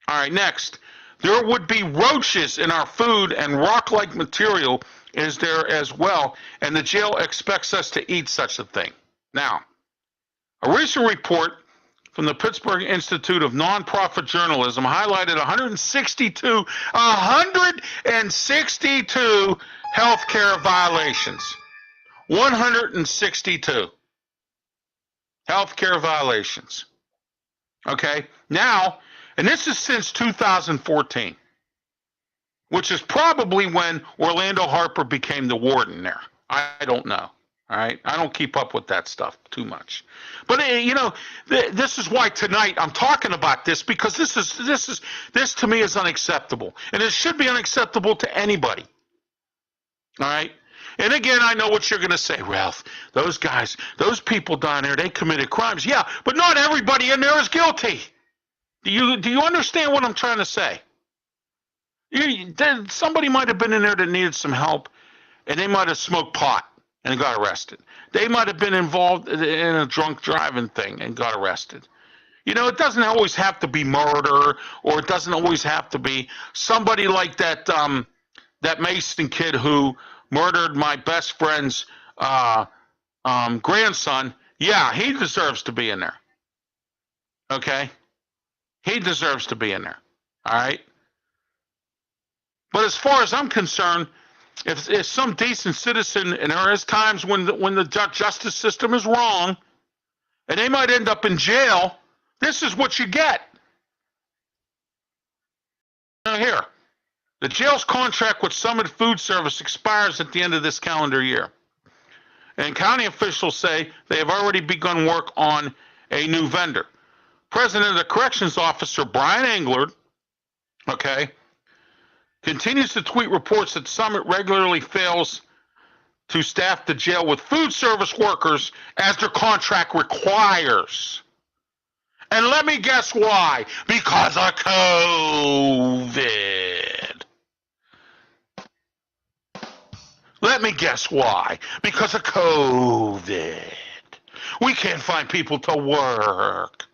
All right, next. There would be roaches in our food and rock-like material is there as well, and the jail expects us to eat such a thing. Now, a recent report from the Pittsburgh Institute of Nonprofit Journalism highlighted 162 healthcare violations. 162 healthcare violations. Okay? Now, and this is since 2014, which is probably when Orlando Harper became the warden there. I don't know. All right, I don't keep up with that stuff too much, but this is why tonight I'm talking about this, because this to me is unacceptable, and it should be unacceptable to anybody. All right, and again, I know what you're going to say, Ralph. Those guys, those people down there, they committed crimes. Yeah, but not everybody in there is guilty. Do you understand what I'm trying to say? Somebody might have been in there that needed some help, and they might have smoked pot and got arrested. They might have been involved in a drunk driving thing and got arrested. You know, it doesn't always have to be murder, or it doesn't always have to be somebody like that Mason kid who murdered my best friend's grandson. Yeah, he deserves to be in there. Okay? He deserves to be in there. All right? But as far as I'm concerned, if some decent citizen, and there is times when the justice system is wrong, and they might end up in jail, this is what you get. Now here, the jail's contract with Summit Food Service expires at the end of this calendar year. And county officials say they have already begun work on a new vendor. President of the Corrections Officer, Brian Englert, okay, continues to tweet reports that Summit regularly fails to staff the jail with food service workers as their contract requires. And let me guess why. Because of COVID. Let me guess why. Because of COVID. We can't find people to work.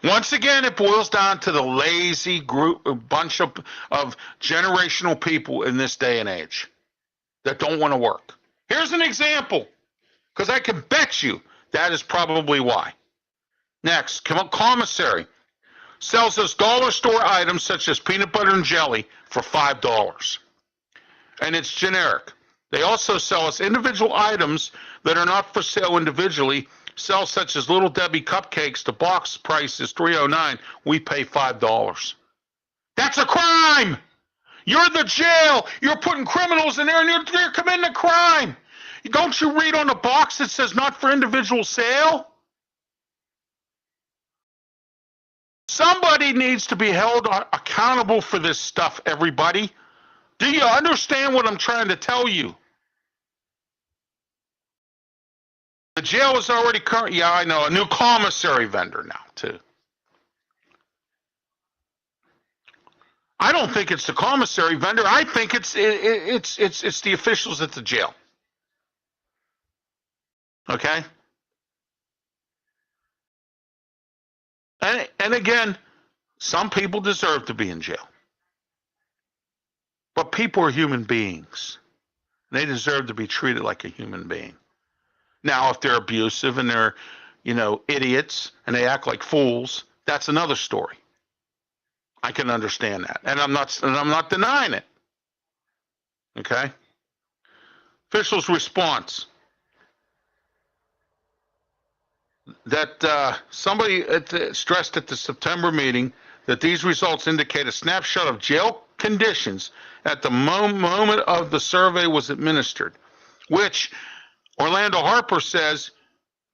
Once again, it boils down to the lazy group, a bunch of generational people in this day and age that don't want to work. Here's an example, because I can bet you that is probably why. Next, commissary sells us dollar store items such as peanut butter and jelly for $5. And it's generic. They also sell us individual items that are not for sale individually. Sell such as Little Debbie cupcakes. The box price is $3.09. We pay $5. That's a crime. You're the jail. You're putting criminals in there, and you're committing a crime. Don't you read on the box that says not for individual sale? Somebody needs to be held accountable for this stuff, everybody. Do you understand what I'm trying to tell you? The jail is already current. Yeah, I know. A new commissary vendor now, too. I don't think it's the commissary vendor. I think it's the officials at the jail. Okay? And again, some people deserve to be in jail. But people are human beings. They deserve to be treated like a human being. Now, if they're abusive and they're, idiots and they act like fools, that's another story. I can understand that, and I'm not denying it. Okay. Officials' response that somebody stressed at the September meeting that these results indicate a snapshot of jail conditions at the moment of the survey was administered, which Orlando Harper says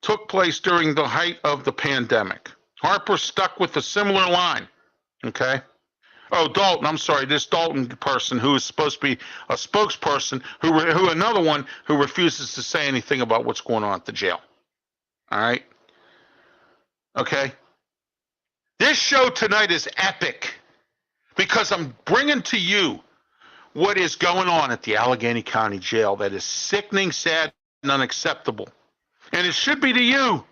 took place during the height of the pandemic. Harper stuck with a similar line. Okay. Oh, Dalton, I'm sorry. This Dalton person who is supposed to be a spokesperson, who another one who refuses to say anything about what's going on at the jail. All right. Okay. This show tonight is epic because I'm bringing to you what is going on at the Allegheny County Jail that is sickening, sad, and unacceptable. And it should be to you.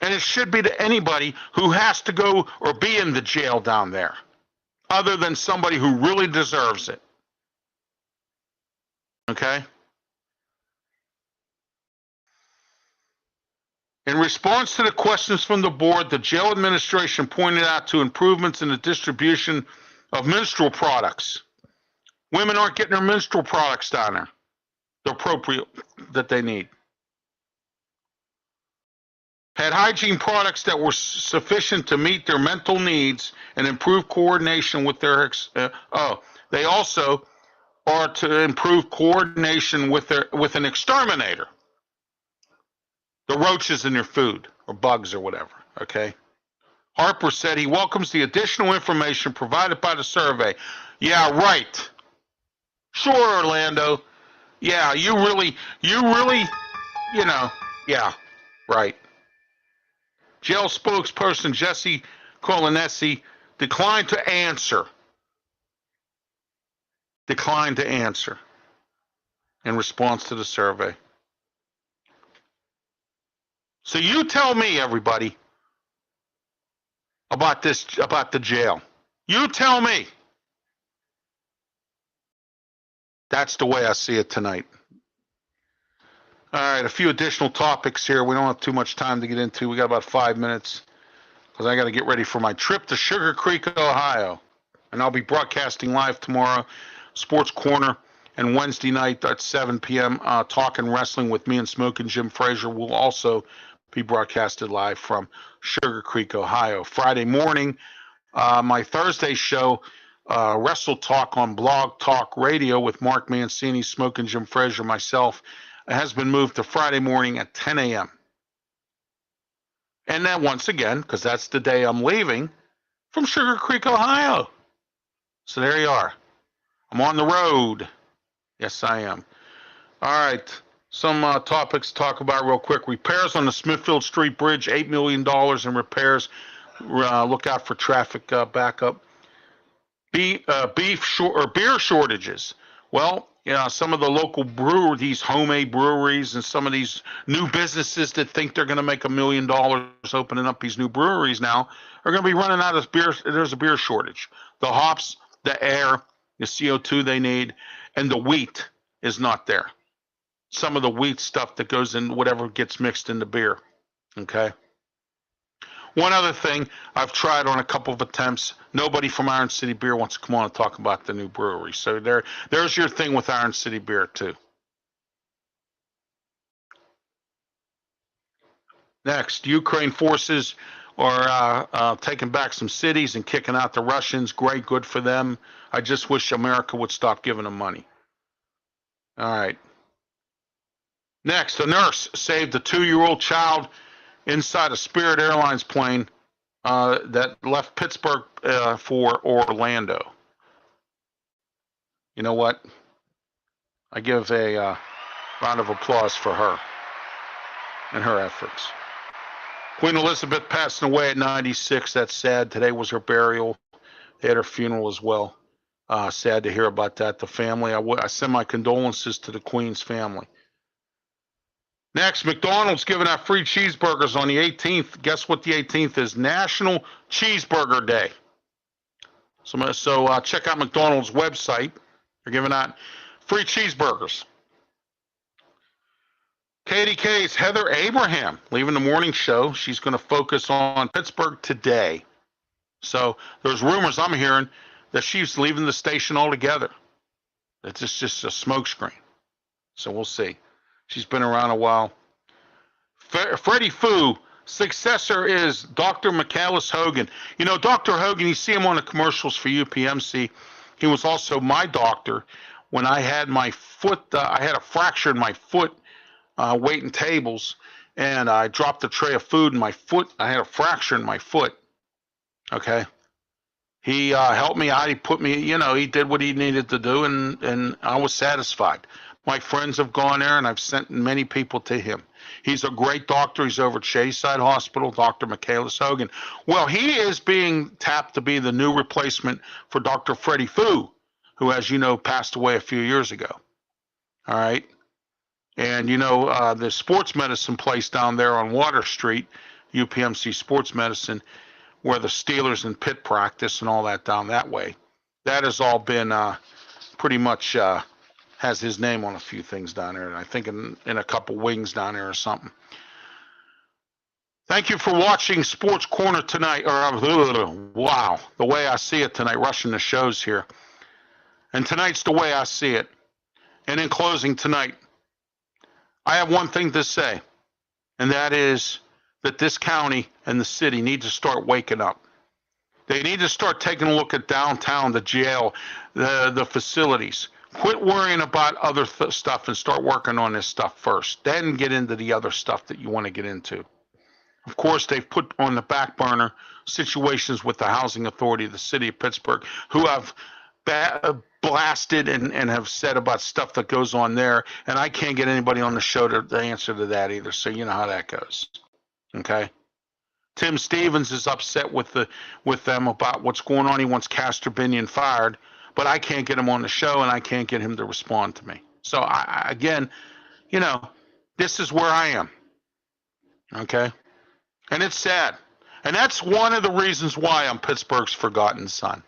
And it should be to anybody who has to go or be in the jail down there, other than somebody who really deserves it. Okay? In response to the questions from the board, the jail administration pointed out to improvements in the distribution of menstrual products. Women aren't getting their menstrual products down there, the appropriate that they need. Had hygiene products that were sufficient to meet their mental needs and improve coordination with their. They also are to improve coordination with an exterminator. The roaches in their food or bugs or whatever. Okay. Harper said he welcomes the additional information provided by the survey. Yeah, right. Sure, Orlando. Yeah, you really, yeah, right. Jail spokesperson Jesse Colonessi declined to answer in response to the survey. So you tell me, everybody, about the jail. You tell me. That's the way I see it tonight. All right, a few additional topics here. We don't have too much time to get into. We got about 5 minutes because I got to get ready for my trip to Sugar Creek, Ohio. And I'll be broadcasting live tomorrow, Sports Corner, and Wednesday night at 7 p.m. Talking Wrestling with me and Smoking Jim Frazier will also be broadcasted live from Sugar Creek, Ohio. Friday morning, my Thursday show, Wrestle Talk on Blog Talk Radio with Mark Mancini, Smoking Jim Frazier, myself, has been moved to Friday morning at 10 a.m. And then once again, because that's the day I'm leaving, from Sugar Creek, Ohio. So there you are. I'm on the road. Yes, I am. All right. Some topics to talk about real quick. Repairs on the Smithfield Street Bridge, $8 million in repairs. Look out for traffic backup. Beer shortages. Well, some of the local these homemade breweries and some of these new businesses that think they're going to make $1 million opening up these new breweries now are going to be running out of beer. There's a beer shortage. The hops, the air, the CO2 they need, and the wheat is not there. Some of the wheat stuff that goes in whatever gets mixed in the beer. Okay. One other thing I've tried on a couple of attempts. Nobody from Iron City Beer wants to come on and talk about the new brewery. So there's your thing with Iron City Beer too. Next, Ukraine forces are taking back some cities and kicking out the Russians. Great, good for them. I just wish America would stop giving them money. All right. Next, a nurse saved a 2-year-old child inside a Spirit Airlines plane that left Pittsburgh for Orlando. You know what? I give a round of applause for her and her efforts. Queen Elizabeth passing away at 96. That's sad. Today was her burial. They had her funeral as well. Sad to hear about that. The family, I send my condolences to the Queen's family. Next, McDonald's giving out free cheeseburgers on the 18th. Guess what the 18th is? National Cheeseburger Day. So check out McDonald's website. They're giving out free cheeseburgers. KDK's Heather Abraham leaving the morning show. She's going to focus on Pittsburgh today. So there's rumors I'm hearing that she's leaving the station altogether. It's just a smokescreen. So we'll see. She's been around a while. Freddie Fu, successor is Dr. Michaelis Hogan. You know, Dr. Hogan, you see him on the commercials for UPMC. He was also my doctor when I had my foot, I had a fracture in my foot waiting tables, and I dropped a tray of food in my foot. I had a fracture in my foot. Okay. He helped me out. He put me, he did what he needed to do, and I was satisfied. My friends have gone there, and I've sent many people to him. He's a great doctor. He's over at Shayside Hospital, Dr. Michaelis Hogan. Well, he is being tapped to be the new replacement for Dr. Freddie Fu, who, as you know, passed away a few years ago. All right. And, the sports medicine place down there on Water Street, UPMC Sports Medicine, where the Steelers and Pitt practice and all that down that way, that has all been pretty much has his name on a few things down there, and I think in a couple wings down there or something. Thank you for watching Sports Corner tonight. Wow, the way I see it tonight, rushing the shows here. And tonight's the way I see it. And in closing tonight, I have one thing to say, and that is that this county and the city need to start waking up. They need to start taking a look at downtown, the jail, the facilities. Quit worrying about other stuff and start working on this stuff first. Then get into the other stuff that you want to get into. Of course, they've put on the back burner situations with the Housing Authority of the city of Pittsburgh, who have blasted and have said about stuff that goes on there. And I can't get anybody on the show to answer to that either. So you know how that goes. Okay. Tim Stevens is upset with them about what's going on. He wants Castor Binion fired. But I can't get him on the show, and I can't get him to respond to me. So, again, this is where I am. Okay? And it's sad. And that's one of the reasons why I'm Pittsburgh's forgotten son.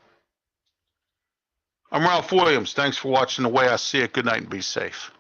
I'm Ralph Williams. Thanks for watching The Way I See It. Good night and be safe.